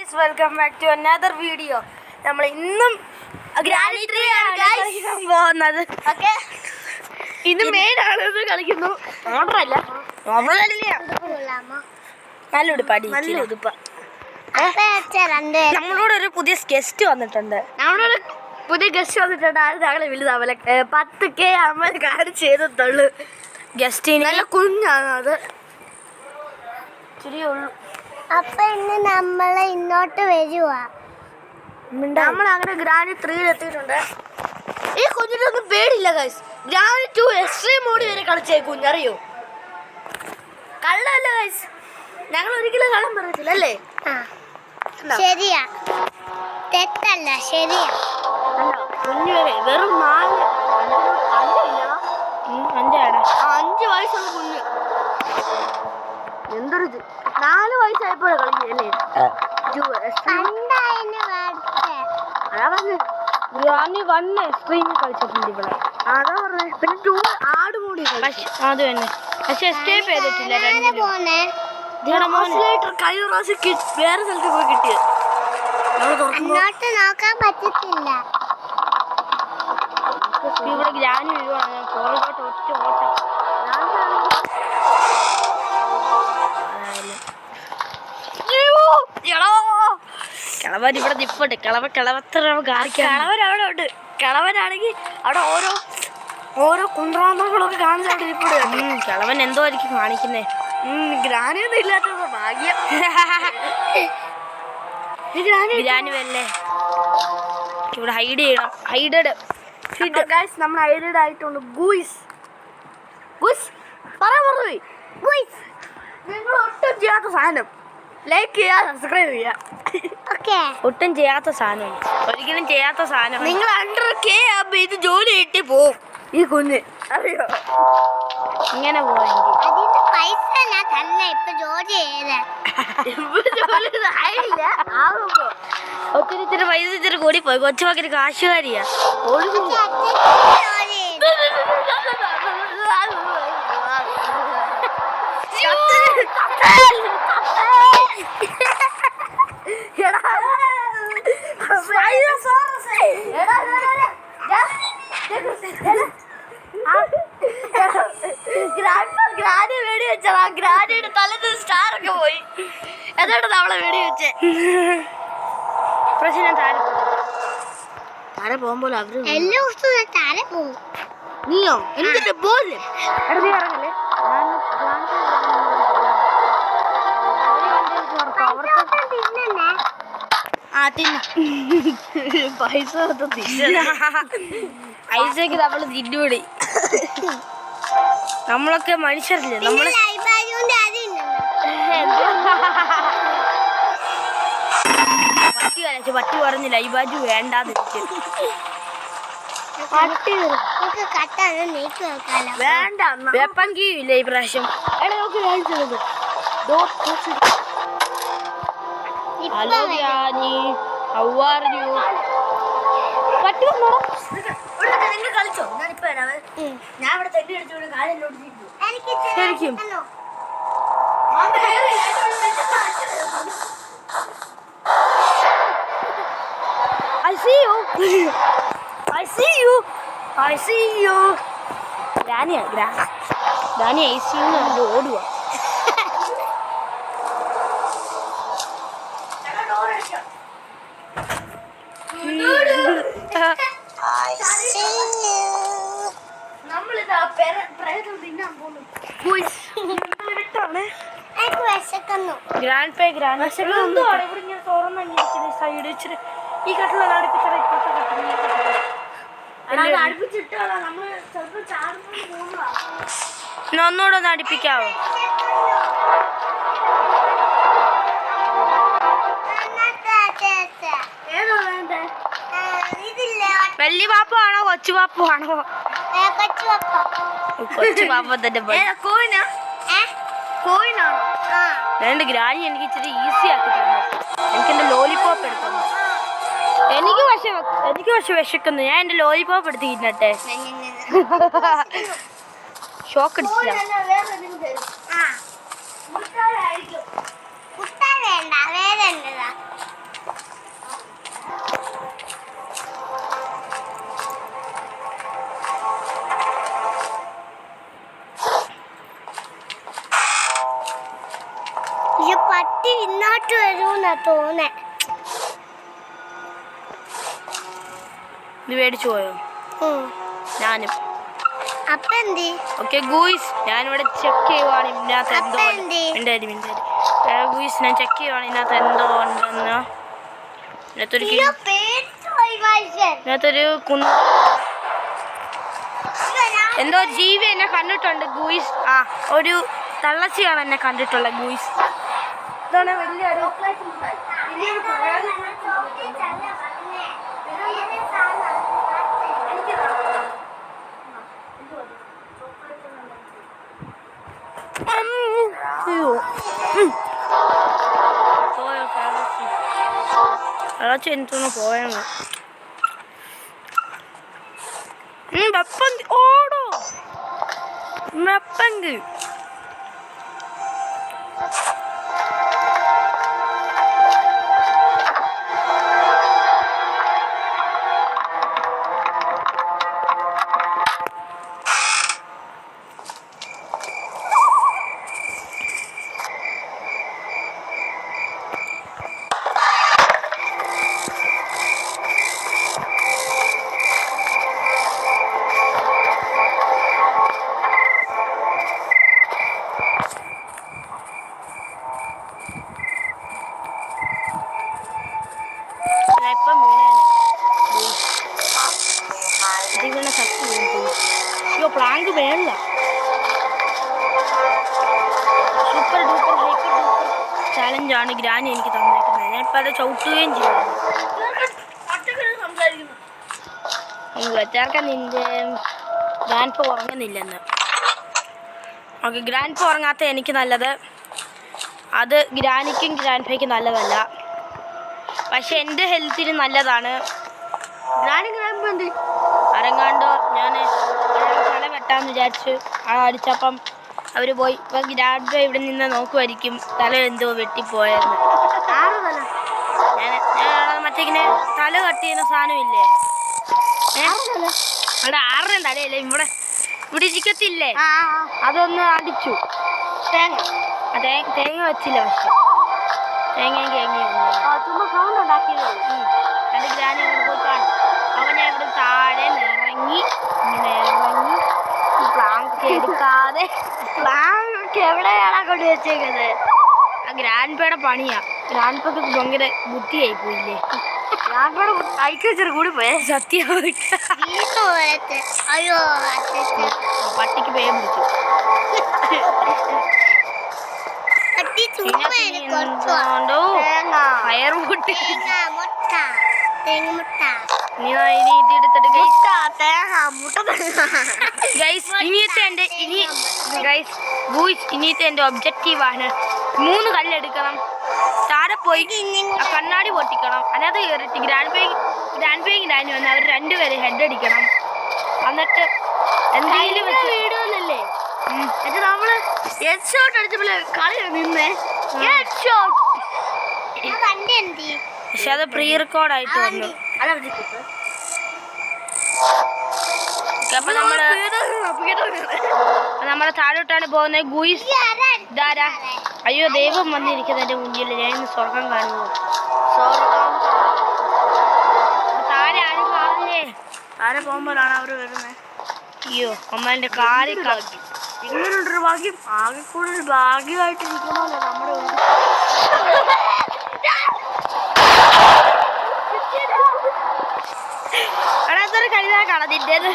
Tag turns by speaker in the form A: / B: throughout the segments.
A: guys, welcome back to another video. നമ്മൾ ഇന്നും granny tree ആണ് കളിക്കാൻ പോകുന്നത്. ഓക്കേ, ഇത് മെയിൻ ആണെന്ന് കളിക്കുന്നു. ഓർഡറല്ല, നല്ല ഉടുപ്പാടി, നല്ല ഉടുപ്പ. നമ്മളോട് ഒരു പുതിയ ഗസ്റ്റ് വന്നിട്ടുണ്ട്. ഞങ്ങളെ വലുതാവല 10K അമ്മ കാണിച്ചു ചെയ്തിട്ടുള്ളു. ഗസ്റ്റിന് നല്ല കുഞ്ഞാണ്, അത് ഇച്ചിരി ഉള്ളു.
B: അപ്പൊ ഇന്ന് നമ്മളെ ഇങ്ങോട്ട് വരുവാ.
A: നമ്മൾ അങ്ങനെ ഗ്രാനി 3 എത്തിയിട്ടുണ്ട്. ഈ കുഞ്ഞിനൊന്നും പേടില്ല ഗൈസ്. ഗ്രാനി 2 എക്സ്ട്രീം മോഡ് വരെ കളിച്ചേ കുഞ്ഞറിയോ. കള്ളല്ല ഗൈസ്, ഞങ്ങൾ ഒരിക്കലും കള്ളം പറയത്തില്ല അല്ലേ?
B: ശരിയാ, തെറ്റല്ല, ശരിയാ.
A: കുഞ്ഞു വരെ വെറും 5 വയസ്സുള്ള കുഞ്ഞ്. എന്തൊരു 4 വയസ്സായപ്പോഴേ കളിക്കല്ലേ. ഗ്രാനി 1 എക്സ്ട്രീമിൽ കളിച്ചിട്ടുണ്ട് ഇവിടെ. അതാ പറഞ്ഞത്. പിന്നെ 2 ആട് മോഡി അത് തന്നെ. പക്ഷെ എസ്കേപ്പ് ചെയ്തിട്ടില്ല. കഴിഞ്ഞ പ്രാവശ്യം വേറെ സ്ഥലത്ത് പോയി കിട്ടിയത്.
B: നോക്കാൻ പറ്റത്തില്ല.
A: ഇവിടെ ഗ്രാനി വരുവാണ്. പുറകോട്ട് ഒറ്റ ഓട്ടം. കിളവൻ ഇവിടെ നിപ്പുണ്ട്. കിളവരവിടെ ഉണ്ട്. കിളവനാണെങ്കിൽ അവിടെ ഓരോ കുന്ത്രാന്തങ്ങളൊക്കെ കാണിച്ചവിടെ നിപ്പുണ്ട്. കിളവൻ എന്തോ ആയിരിക്കും കാണിക്കുന്നേ. ഗ്രാനിയൊന്നും ഇല്ലാത്തത് ഭാഗ്യം. ഗ്രാനി വല്ലേ ഇവിടെ ഹൈഡ് ചെയ്യണം. നമ്മൾ ഹൈഡഡ് ആയിട്ടുണ്ട്. ഗൂയിസ് പറയാൻ പറഞ്ഞുപോയി. നിങ്ങൾ ഒട്ടും ചെയ്യാത്ത സാധനം ലൈക്ക് ചെയ്യുക, സബ്സ്ക്രൈബ് ചെയ്യുക. ഒട്ടും ചെയ്യാത്ത സാധനം, ഒരിക്കലും ചെയ്യാത്ത സാധനം. നിങ്ങൾ 100K ആകുമ്പോ ഇത് ജോലി കിട്ടി പോവും. ഈ കുഞ്ഞ് അറിയോ ഇങ്ങനെ പോയെങ്കിൽ ഒത്തിരി പൈസ ഇച്ചിരി കൂടി പോയി. കൊച്ചുമക്കര് കാശുകാരിയാ. ഗ്രാനി വെടി വെച്ചതാ. ഗ്രാനിയുടെ തലത്തിൽ സ്റ്റാറൊക്കെ പോയി. എന്നിട്ട് നമ്മളെ വെടി വെച്ചേ. പക്ഷെ ഞാൻ താഴെ പോകുമ്പോൾ അവര് നീയോ എന്നിട്ട് പോലെ നീ ഇറങ്ങല്ലേ. പൈസ ഐസക്ക് നമ്മള് തിന്നൂടി. നമ്മളൊക്കെ മനുഷ്യരല്ലേ. നമ്മള് പട്ടി പറഞ്ഞ് ലൈബാജു വേണ്ടാതിരിക്കും. വേണ്ട വെപ്പൻ കീഴില്ല ഈ പ്രാവശ്യം. Hello granny, how are you? പട്ടി വന്നോടാ. നിങ്ങൾ കളിച്ചോ? ഞാനിപ്പോ ഞാൻ ഇവിടെ തെറ്റി അടിച്ചോണ്ട് കാലെല്ലോട്ട് ശരിക്കും. I see you. Granny ICU ഓടുക. ഈ കട്ടില ഒന്നുകൂടെ ഒന്ന് അടുപ്പിക്കാവോ? വലിയ പാപ്പാണോ കൊച്ചു പാപ്പാണോ? കൊച്ചു പാപ്പ തന്നെ. രണ്ട് ഗ്രാനി എനിക്ക് ഇച്ചിരി ഈസി ആക്കി തന്നെ. എനിക്ക് എന്റെ ലോലിപോപ്പ് എടുക്കുന്നു. എനിക്ക് പക്ഷെ വിശക്കുന്നു. ഞാൻ എന്റെ ലോലിപോപ്പ് എടുത്ത് തിന്നട്ടെ. ഷോക്ക് അടിച്ചില്ല.
B: എന്നാ തോന്നേ.
A: ഇത് മേടിച്ചു പോയോ? ഞാനും.
B: അപ്പൊ എന്തി?
A: ഓക്കെ ഗൂയിസ്, ഞാനിവിടെ ചെക്ക് ചെയ്യുവാണ് ഇതിനകത്ത് എന്തോ ഗൂയിസ് ഞാൻ ചെക്ക് ചെയ്യുവാണ് ഇതിനകത്ത് എന്തോ ഉണ്ടെന്ന്. ഇതിനകത്തൊരു കുന്ന് എന്തോ ജീവി എന്നെ കണ്ടിട്ടുണ്ട് ഗൂയിസ്. ആ ഒരു തള്ളച്ചിയാണ് എന്നെ കണ്ടിട്ടുള്ളത് ഗൂയിസ്. ഇതാണ് വലിയൊരു അളച്ച് എനിക്കൊന്ന് പോയാണ്. വെപ്പങ്കി ഓടോ വെപ്പങ്കി ഇപ്പം വീണ ശക്തി അയ്യോ പ്ലാങ്ക് വേണ്ട. സൂപ്പർ ഡൂപ്പർ ഹൈപ്പർ ഡൂപ്പർ ചാലഞ്ചാണ് ഗ്രാനി എനിക്ക് തന്നേക്കുന്നത്. ഞാൻ ഇപ്പം അത് ചവിട്ടുകയും ചെയ്തു. വെച്ചാർക്കാൻ നിന്റെ ഗ്രാൻഡ് ഉറങ്ങുന്നില്ലെന്ന്. ഓക്കെ, ഗ്രാൻഡ് ഉറങ്ങാത്ത എനിക്ക് നല്ലത്. അത് ഗ്രാനിക്കും ഗ്രാൻഡ് ഫൈക്കും നല്ലതല്ല, പക്ഷെ എൻ്റെ ഹെൽത്തിന് നല്ലതാണ്. അരങ്ങാണ്ടോ ഞാൻ തല വെട്ടാന്ന് വിചാരിച്ച് അടിച്ചപ്പം അവർ പോയി. ഇപ്പം ഗ്രാൻഡ് ഫൈ ഇവിടെ നിന്ന് നോക്കുമായിരിക്കും തല എന്തോ വെട്ടിപ്പോയെന്ന്. ഞാൻ മറ്റേ ഇങ്ങനെ തല കട്ട് ചെയ്യുന്ന സാധനമില്ലേ, അവിടെ 6 തലയല്ലേ ഇവിടെ ഇരിക്കത്തില്ലേ, അതൊന്ന് അടിച്ചു. തേങ്ങ വെച്ചില്ല, പക്ഷെ തേങ്ങയും സൗണ്ട് ഉണ്ടാക്കിയതേ. എൻ്റെ ഗ്രാനി അങ്ങോട്ട് പോയി കാണും. അവനെ അവിടെ താഴെ ഇറങ്ങി ഇങ്ങനെ ഇറങ്ങി പ്ലാങ്ക് എടുക്കാതെ പ്ലാങ്ക് എവിടെയാണ് കൊണ്ട് വെച്ചേക്കുന്നത്. ആ ഗ്രാൻഡ് പേയുടെ പണിയാ. ഗ്രാൻഡ് പേക്ക് ഭയങ്കര ബുദ്ധിയായി പോയില്ലേ. ഗ്രാൻഡ് പേയുടെ അയച്ചു വെച്ചിട്ട് കൂടി പോയേ സത്യമായിട്ട്. പട്ടിക്ക് പേര് പിടിച്ചു. ഫയർ മുട്ടി ഇനിയത്തെ എൻ്റെ ഒബ്ജക്റ്റീവാണ്. 3 കല്ലെടുക്കണം, താഴെ പോയി ആ കണ്ണാടി പൊട്ടിക്കണം, അതിനകത്ത് കയറിയിട്ട് ഗ്രാൻഡ് പേയും ഗ്രാനി വന്ന് അവർ 2 പേരെ ഹെഡ് അടിക്കണം. എന്നിട്ട് എന്തെങ്കിലും വീടുകളല്ലേ നമ്മള് ഹെഡ് ഷോട്ട് അടിച്ചപ്പോൾ കളി നിന്നേ. പക്ഷെ അത് പ്രീ റെക്കോർഡായിട്ട് വന്നു. അപ്പൊ നമ്മള് താഴോട്ടാണ് പോകുന്നത്. ഗുയിസ് ഇതാരാ? അയ്യോ ദൈവം വന്നിരിക്കുന്നത് എന്റെ മുന്നിൽ. ഞാൻ ഇന്ന് സ്വർഗം കാണുമോ? താഴെ ആരും കാണുന്നേ. താഴെ പോകുമ്പോഴാണ് അവർ വരുന്നത്. അയ്യോ അമ്മേന്റെ കാലിൽ കളി. ഇങ്ങനൊരു ഭാഗ്യം ആകെ കൂടുതൽ ഭാഗ്യമായിട്ട് ഇരിക്കണമല്ലോ നമ്മുടെ അതൊരു കരുതാക്കാണ് നിന്റേത്.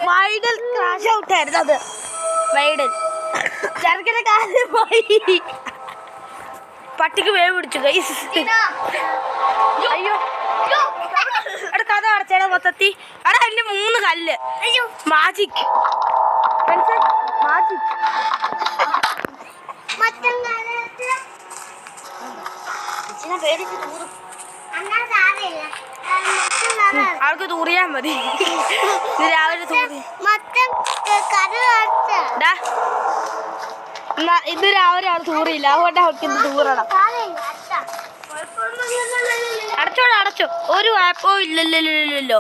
A: വൈഡൽ ക്രാഷ് ഔട്ട് ആയിരുന്നു. അത് വൈഡൽ ചെറുക്കന്റെ കാലിൽ പോയി. പട്ടിക്ക് വേവ് പിടിച്ചു ഗൈസ്. അയ്യോ എടാ കഥ അടച്ചേടാ മൊത്തത്തി. എടാ അതിന്റെ 3 കല്ല് മാജിക് മാജിക്. അവൾക്ക് തൂറിയാ മതി. രാവിലെ ഇന്ന് രാവിലെ അവൾ തൂറിയില്ല, അതുകൊണ്ട് അവൾക്ക് ഇന്ന് തൂറണം. അടച്ചോ ഒരു കുഴപ്പവും ഇല്ലല്ലോ.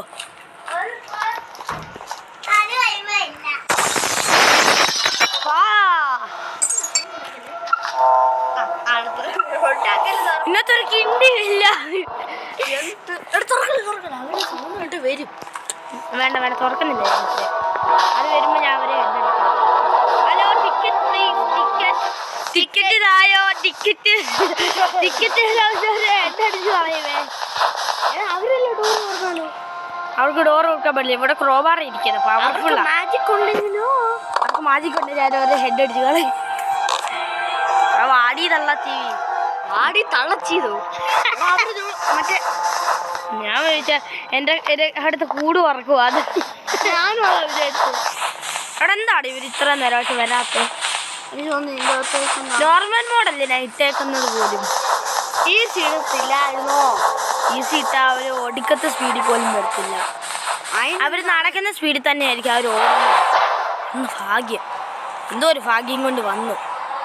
A: വേണം തുറക്കുന്നില്ല എനിക്ക്. അത് വരുമ്പോൾ ഞാൻ അവരെ എടുക്കാം. ഹലോ ടിക്കറ്റ് പ്ലീസ്, ടിക്കറ്റ് ഇതായോ, ടിക്കറ്റ് എന്തടിച്ചു കളയുവേ.
B: അവരല്ലേ ഡോർ തുറന്നാലോ?
A: അവർക്ക് ഡോർ കൊടുക്കാൻ പറ്റില്ല. ഇവിടെ ക്രോബാർ ഇരിക്കുന്നത് പവർഫുൾ.
B: മാജിക് ഉണ്ടെങ്കിലോ?
A: അവർക്ക് മാജിക് കൊണ്ട് ഞാൻ അവരെ ഹെഡ് അടിച്ചു കളയും. ആടി തള്ളച്ചി
B: ആടി തള്ളച്ചീതോ?
A: മറ്റേ ഞാൻ വിചാരിച്ച എൻ്റെ അടുത്ത് കൂട് പറക്കും. അത്
B: ഞാനും വിചാരിച്ചു.
A: അവിടെ എന്താണ് ഇവർ ഇത്ര നേരമായിട്ട് വരാത്ത?
B: എനിക്ക് തോന്നുന്നു
A: നോർമൽ മോഡല്ലേ ഞാൻ ഇട്ടേക്കുന്നത് പോലും.
B: ഈ സീനത്തില്ലായിരുന്നോ?
A: ഈസി ഇട്ടാൽ അവർ ഒടുക്കത്തെ സ്പീഡിൽ പോലും വരത്തില്ല. അവർ നടക്കുന്ന സ്പീഡിൽ തന്നെ ആയിരിക്കും അവർ ഓടുന്നത്. ഒന്ന് ഭാഗ്യം, എന്തോ ഒരു ഭാഗ്യം കൊണ്ട് വന്നു.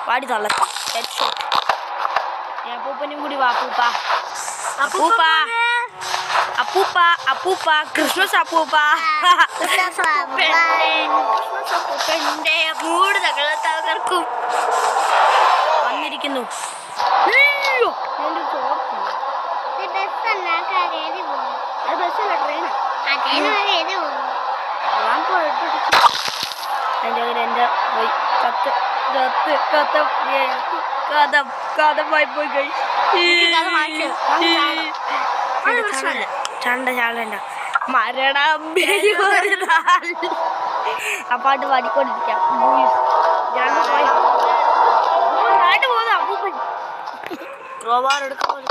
A: പാടി തള്ളത്തി അപ്പൂപ്പനും കൂടി വാ. അപ്പൂപ്പ അപ്പൂപ്പ അപ്പൂപ്പ അപ്പൂപ്പ ക്രിസ്മസ് അപ്പൂപ്പ.
B: അപ്പൂപ്പന്റെ മൂട് തകർക്കും
A: വന്നിരിക്കുന്നു. എൻ്റെ പോയി കഥമായി പോയി ചണ്ട ചാളണ്ട മരണം ആ പാട്ട് പാടിക്കൊണ്ടിരിക്കാം. പോകുന്ന അപ്പൂപ്പൻ ക്രോബാർ എടുക്കുമ്പോൾ